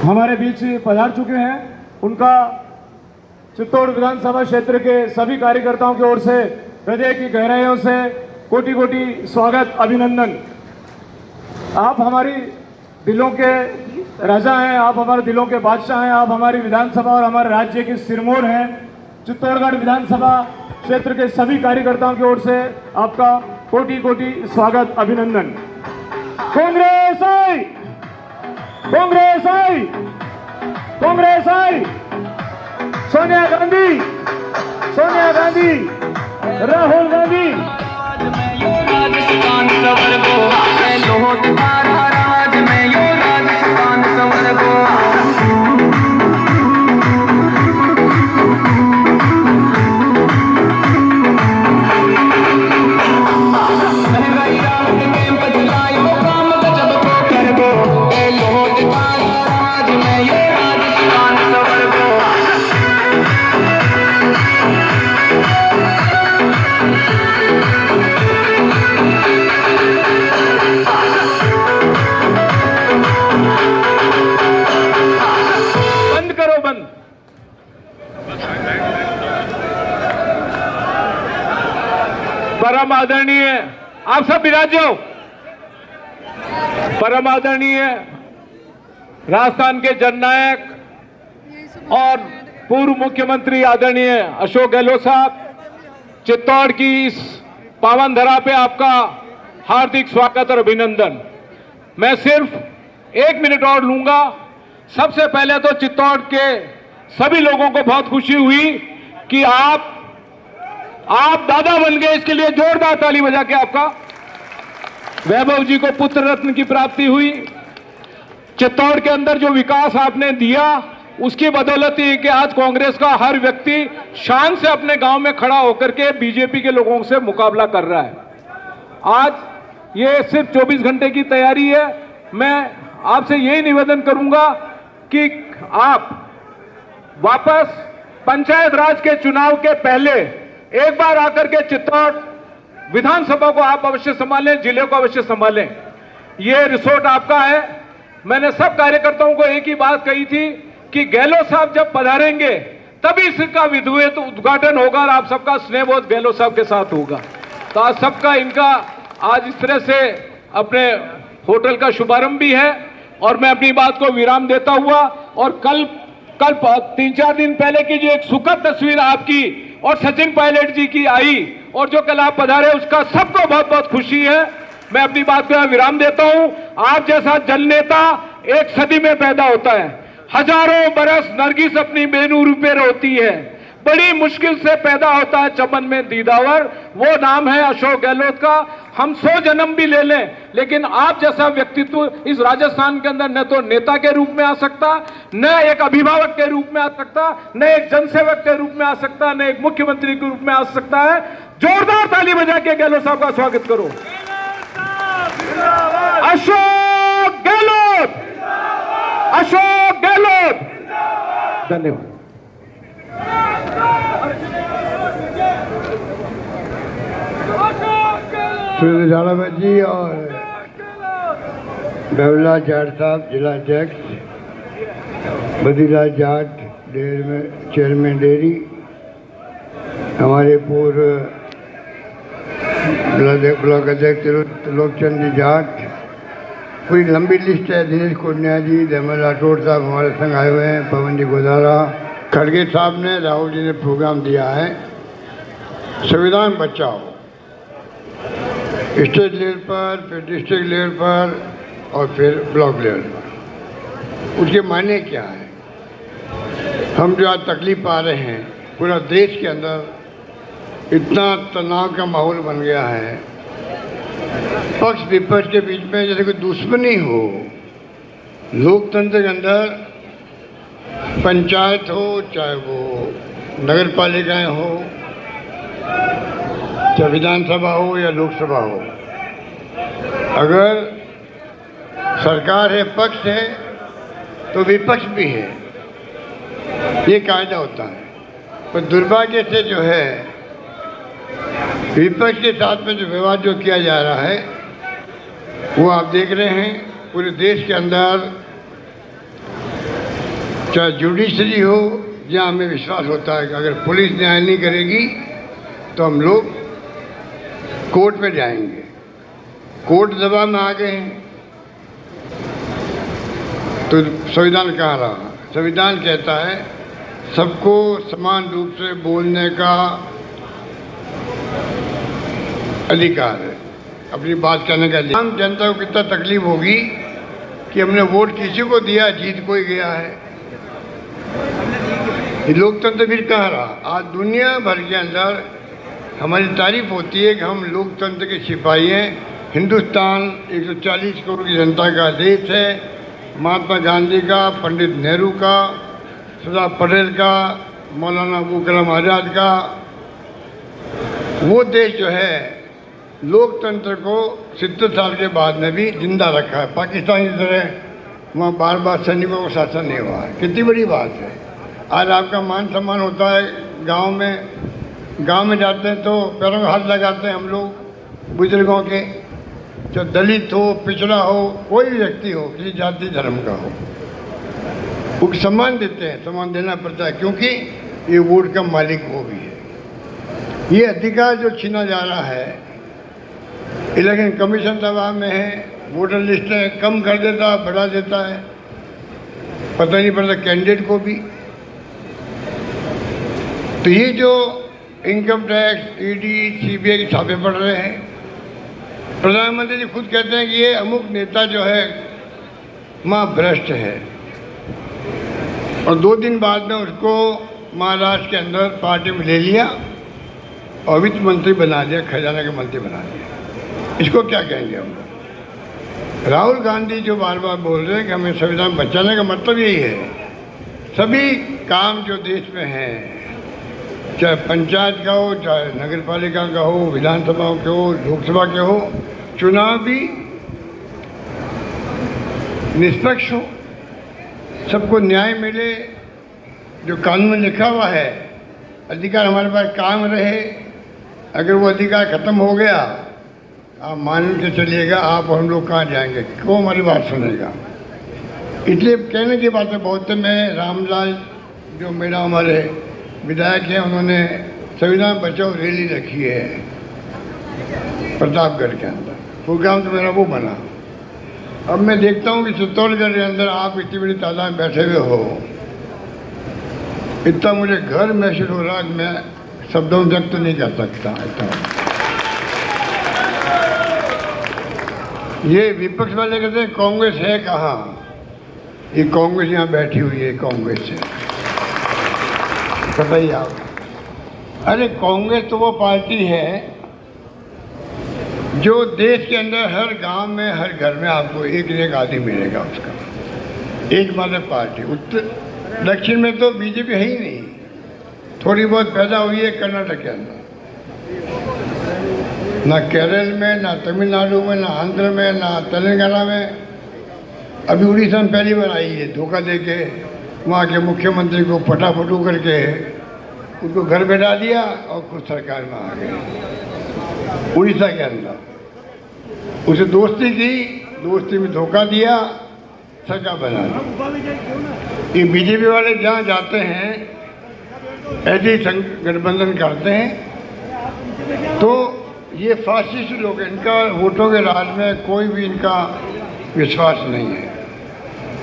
हमारे बीच पधार चुके हैं, उनका चित्तौड़ विधानसभा क्षेत्र के सभी कार्यकर्ताओं की ओर से हृदय की गहराइयों से कोटि कोटि स्वागत, अभिनंदन। आप हमारी दिलों के राजा हैं, आप हमारे दिलों के बादशाह हैं, आप हमारी विधानसभा और हमारे राज्य की सिरमौर हैं। चित्तौड़गढ़ विधानसभा क्षेत्र के सभी कार्यकर्ताओं की ओर से आपका कोटि कोटि स्वागत, अभिनंदन। कांग्रेस आई, कांग्रेस आई, कांग्रेस आई। सोनिया गांधी, सोनिया गांधी, राहुल गांधी। राजस्थान सवर गो, लोट मारा राज में यो राजस्थान सवर गो। परम आदरणीय, आप सब विराजो। परम आदरणीय राजस्थान के जननायक और पूर्व मुख्यमंत्री आदरणीय अशोक गहलोत साहब, चित्तौड़ की इस पावन धरा पे आपका हार्दिक स्वागत और अभिनंदन। मैं सिर्फ 1 मिनट और लूंगा। सबसे पहले तो चित्तौड़ के सभी लोगों को बहुत खुशी हुई कि आप दादा बन गए, इसके लिए जोरदार ताली बजा के आपका। वैभव जी को पुत्र रत्न की प्राप्ति हुई। चित्तौड़ के अंदर जो विकास आपने दिया, उसकी बदौलत ही कि आज कांग्रेस का हर व्यक्ति शान से अपने गांव में खड़ा होकर के बीजेपी के लोगों से मुकाबला कर रहा है। आज ये सिर्फ 24 घंटे की तैयारी है। मैं आपसे यही निवेदन करूंगा कि आप वापस पंचायत राज के चुनाव के पहले एक बार आकर के चित्तौड़ विधानसभा को आप अवश्य संभालें, जिले को अवश्य संभालें। ये रिसोर्ट आपका है। मैंने सब कार्यकर्ताओं को एक ही बात कही थी कि गहलोत साहब जब पधारेंगे तभी इसका विधिवत उद्घाटन होगा और आप सबका स्नेहबोध गहलोत साहब के साथ होगा। तो आज सबका इनका आज इस तरह से अपने होटल का शुभारंभ भी है और मैं अपनी बात को विराम देता हुआ और कल 3-4 दिन पहले की जो एक सुखद तस्वीर आपकी और सचिन पायलट जी की आई और जो कल आप पधारे, उसका सबको बहुत बहुत खुशी है। मैं अपनी बात को विराम देता हूं। आप जैसा जन नेता एक सदी में पैदा होता है। हजारों बरस नरगिस अपनी बेनूर पे रोती है, बड़ी मुश्किल से पैदा होता है चमन में दीदावर। वो नाम है अशोक गहलोत का। हम 100 जन्म भी ले लें, लेकिन आप जैसा व्यक्तित्व इस राजस्थान के अंदर न तो नेता के रूप में आ सकता, न एक अभिभावक के रूप में आ सकता, न एक जनसेवक के रूप में आ सकता, न एक मुख्यमंत्री के रूप में आ सकता है। जोरदार ताली बजा के गहलोत साहब का स्वागत करो। अशोक गहलोत, अशोक गहलोत। धन्यवाद। श्री झालावत जी और बेवला जाट साहब जिला अध्यक्ष, बद्रीलाल जाट डेयर में चेयरमैन डेयरी, हमारे पूर्व ब्लॉक अध्यक्ष लोकचंद जी जाट, पूरी लंबी लिस्ट है। दिनेश कोटनिया जी, धर्मेंद्र राठौड़ साहब हमारे संग आए हुए हैं, पवन जी गोदारा, खड़गे साहब ने, राहुल जी ने प्रोग्राम दिया है संविधान बचाओ। स्टेट लेवल पर, फिर डिस्ट्रिक्ट लेवल पर और फिर ब्लॉक लेवल पर। उसके मायने क्या है? हम जो आज तकलीफ पा रहे हैं, पूरा देश के अंदर इतना तनाव का माहौल बन गया है, पक्ष विपक्ष के बीच में जैसे कोई दुश्मनी हो। लोकतंत्र के अंदर पंचायत हो, चाहे वो नगर पालिकाएँ हो, चाहे विधानसभा हो या लोकसभा हो, अगर सरकार है, पक्ष है, तो विपक्ष भी है। ये कायदा होता है। पर दुर्भाग्य से जो है विपक्ष के साथ में जो व्यवहार जो किया जा रहा है, वो आप देख रहे हैं पूरे देश के अंदर चाहे जुडिशरी हो, जहाँ हमें विश्वास होता है कि अगर पुलिस न्याय नहीं करेगी तो हम लोग कोर्ट में जाएंगे। कोर्ट दबाव में आ गए हैं तो संविधान कहाँ रहा? संविधान कहता है सबको समान रूप से बोलने का अधिकार है, अपनी बात कहने का अधिकार। आम जनता को कितना तकलीफ होगी कि हमने वोट किसी को दिया, जीत कोई गया है। ये लोकतंत्र फिर कहाँ रहा? आज दुनिया भर के अंदर हमारी तारीफ होती है कि हम लोकतंत्र के सिपाही हैं। हिंदुस्तान 140 करोड़ की जनता का देश है। महात्मा गांधी का, पंडित नेहरू का, सरदार पटेल का, मौलाना अबुल कलाम आज़ाद का वो देश जो है लोकतंत्र को 70 साल के बाद में भी जिंदा रखा है। पाकिस्तान की तरह वहाँ बार बार सैनिकों को शासन नहीं हुआ है। कितनी बड़ी बात है। आज आपका मान सम्मान होता है। गांव में जाते हैं तो पैरों में हाथ लगाते हैं हम लोग बुजुर्गों के, चाहे दलित हो, पिछड़ा हो, कोई भी व्यक्ति हो, किसी जाति धर्म का हो, वो सम्मान देते हैं। सम्मान देना पड़ता है क्योंकि ये वोट का मालिक वो भी है। ये अधिकार जो छीना जा रहा है, इलेक्शन कमीशन दबाव में है, वोटर लिस्टें कम कर देता है, बढ़ा देता है, पता नहीं पड़ता कैंडिडेट को भी। तो ये जो इनकम टैक्स, ईडी, सीबीआई के छापे पड़ रहे हैं, प्रधानमंत्री जी खुद कहते हैं कि ये अमुक नेता जो है मां भ्रष्ट है, और 2 दिन बाद में उसको महाराष्ट्र के अंदर पार्टी में ले लिया और वित्त मंत्री बना दिया, खजाना के मंत्री बना दिया। इसको क्या कहेंगे हम लोग? राहुल गांधी जो बार बार बोल रहे हैं कि हमें संविधान बचाने का मतलब यही है, सभी काम जो देश में हैं, चाहे पंचायत का हो, चाहे नगर पालिका का हो, विधानसभा के हो, लोकसभा के हो, चुनाव भी निष्पक्ष हो, सबको न्याय मिले, जो कानून में लिखा हुआ है अधिकार हमारे पास काम रहे। अगर वो अधिकार खत्म हो गया, आप मान के चलिएगा आप हम लोग कहाँ जाएंगे? क्यों हमारी बात सुनेगा? इसलिए कहने की बातें बहुत है। मैं रामलाल जो मेरा हमारे विधायक हैं, उन्होंने संविधान बचाओ रैली रखी है प्रतापगढ़ के अंदर। प्रोग्राम तो मेरा वो बना। अब मैं देखता हूँ कि चित्तौड़गढ़ के अंदर आप इतनी बड़ी तादाद में बैठे हुए हो, इतना मुझे घर महसूस हो रहा है, मैं शब्दों में व्यक्त नहीं कर सकता। ये विपक्ष वाले कहते हैं कांग्रेस है कहाँ? ये कांग्रेस यहाँ बैठी हुई है, कांग्रेस है, बताइए आप। अरे कांग्रेस तो वो पार्टी है जो देश के अंदर हर गांव में, हर घर में आपको एक एक आदमी मिलेगा उसका, एकमात्र पार्टी। उत्तर दक्षिण में तो बीजेपी है ही नहीं, थोड़ी बहुत पैदा हुई है कर्नाटक के अंदर, ना केरल में, ना तमिलनाडु में, ना आंध्र में, ना तेलंगाना में। अभी उड़ीसा में पहली बार आई है, धोखा दे के वहाँ के मुख्यमंत्री को फटाफटू करके उनको घर बैठा दिया और खुद सरकार में आ गए उड़ीसा के अंदर। उसे दोस्ती की, दोस्ती में धोखा दिया, सरकार बना दी। ये बीजेपी वाले जहाँ जाते हैं ऐसे ही गठबंधन करते हैं। तो ये फासिस्ट लोग, इनका वोटों के राज में कोई भी इनका विश्वास नहीं है।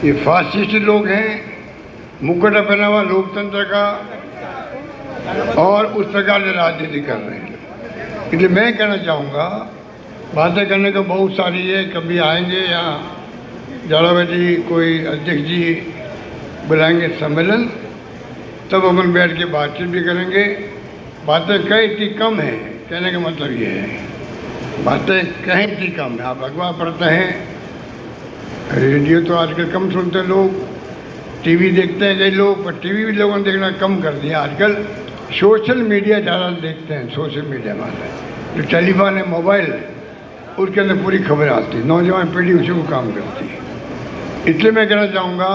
ये फासिस्ट लोग हैं, मुकुट पहना हुआ लोकतंत्र का, और उस प्रकार से राजनीति कर रहे हैं। इसलिए मैं कहना चाहूँगा, बातें करने को बहुत सारी है, कभी आएंगे या झालावाड़ी कोई अध्यक्ष जी बुलाएंगे सम्मेलन, तब अपन बैठ के बातचीत भी करेंगे। बातें कहीं इतनी कम है, कहने का मतलब ये है बातें कहीं इतनी कम है। आप अखबार पढ़ते हैं, रेडियो तो आजकल कम सुनते लोग, टीवी देखते हैं कई लोग, पर टीवी भी लोगों ने देखना कम कर दिया। आजकल सोशल मीडिया ज़्यादा देखते हैं। सोशल मीडिया में जो टेलीफोन है, मोबाइल, उसके अंदर पूरी खबर आती है, नौजवान पीढ़ी उसी को काम करती है। इसलिए मैं कहना चाहूँगा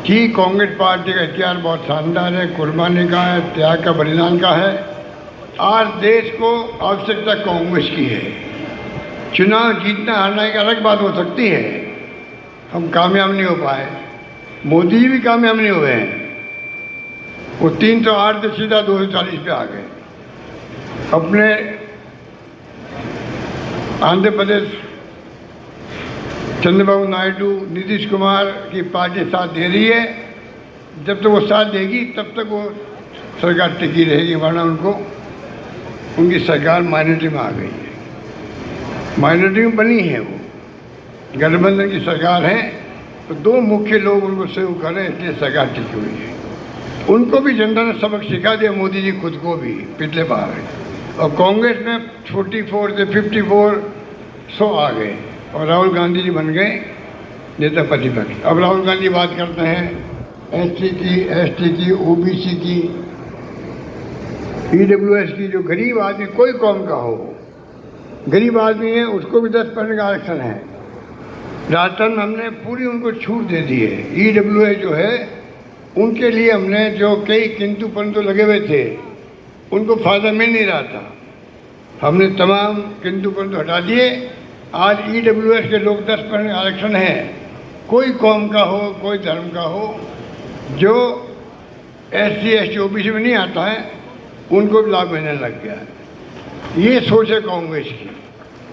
कि कांग्रेस पार्टी का इतिहास बहुत शानदार है, कुर्बानी का है, त्याग का, बलिदान का है। आज देश को आवश्यकता कांग्रेस की है। चुनाव जीतना हारना एक अलग बात हो सकती है, हम कामयाब नहीं हो पाए, मोदी जी भी कामयाब नहीं हुए हैं। वो 308 से सीधा 240 पे आ गए। अपने आंध्र प्रदेश चंद्रबाबू नायडू, नीतीश कुमार की पार्टी साथ दे रही है। जब तक वो साथ देगी तब तक वो सरकार टिकी रहेगी, वरना उनकी सरकार माइनॉरिटी में आ गई है। माइनॉरिटी में बनी है, वो गठबंधन की सरकार है, तो दो मुख्य लोग उनको सेव कर रहे हैं, इसलिए सरकार टिकी हुई है। उनको भी जनता ने सबक सिखा दिया, मोदी जी खुद को भी पिछले बार। और कांग्रेस में 44 से 54 आ गए और राहुल गांधी जी बन गए नेता प्रतिपक्ष। अब राहुल गांधी बात करते हैं SC की, ST की, OBC की, EWS की। जो गरीब आदमी कोई कौम का हो, गरीब आदमी है, उसको भी 10% का आरक्षण है। राजस्थान में हमने पूरी उनको छूट दे दी है। EWS जो है उनके लिए हमने जो कई किंतु परंतु लगे हुए थे, उनको फ़ायदा मिल नहीं रहा था। हमने तमाम किंतु परंतु हटा दिए। आज EWS के लोग 10% आरक्षण है। कोई कौम का हो, कोई धर्म का हो, जो SC ST OBC में नहीं आता है, उनको भी लाभ मिलने लग गया है। ये सोच है कांग्रेस की।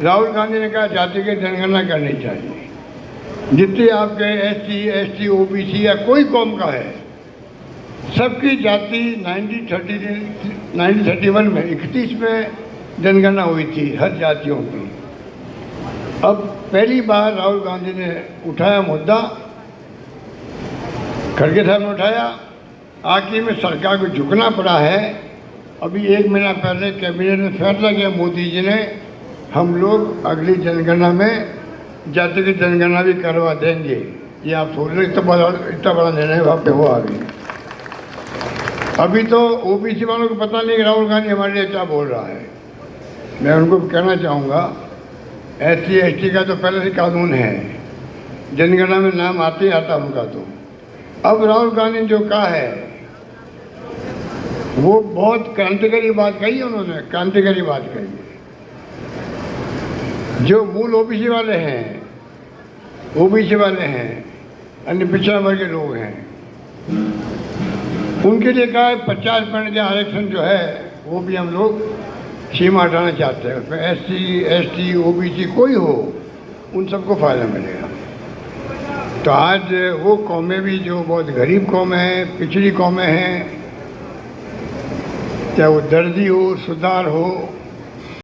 राहुल गांधी ने कहा जाति की जनगणना करनी चाहिए। जितने आपके SC ST OBC या कोई कौम का है, सबकी जाति 1931 में 31 में जनगणना हुई थी हर जातियों की। अब पहली बार राहुल गांधी ने उठाया मुद्दा, खड़गे साहब ने उठाया। आखिर में सरकार को झुकना पड़ा है। अभी 1 महीना पहले कैबिनेट में फैसला किया मोदी जी ने, हम लोग अगली जनगणना में जाति की जनगणना भी करवा देंगे। ये आप सोच रहे इतना बड़ा निर्णय वहाँ पे हुआ। अभी तो OBC वालों को पता नहीं कि राहुल गांधी हमारे लिए क्या बोल रहा है। मैं उनको कहना चाहूँगा, SC ST का तो पहले से कानून है, जनगणना में नाम आते ही आता उनका। तो अब राहुल गांधी ने जो कहा है वो बहुत क्रांतिकारी बात कही है उन्होंने, क्रांतिकारी बात कही है। जो मूल OBC वाले हैं, OBC वाले हैं, अन्य पिछड़ा वर्ग के लोग हैं, उनके लिए कहा है 50% का आरक्षण जो है वो भी हम लोग सीमा हटाना चाहते हैं। उसमें SC ST OBC कोई हो, उन सबको फ़ायदा मिलेगा। तो आज वो कौमें भी जो बहुत गरीब कौमें हैं, पिछड़ी कौमें हैं, चाहे वो दर्जी हो, सुधार हो,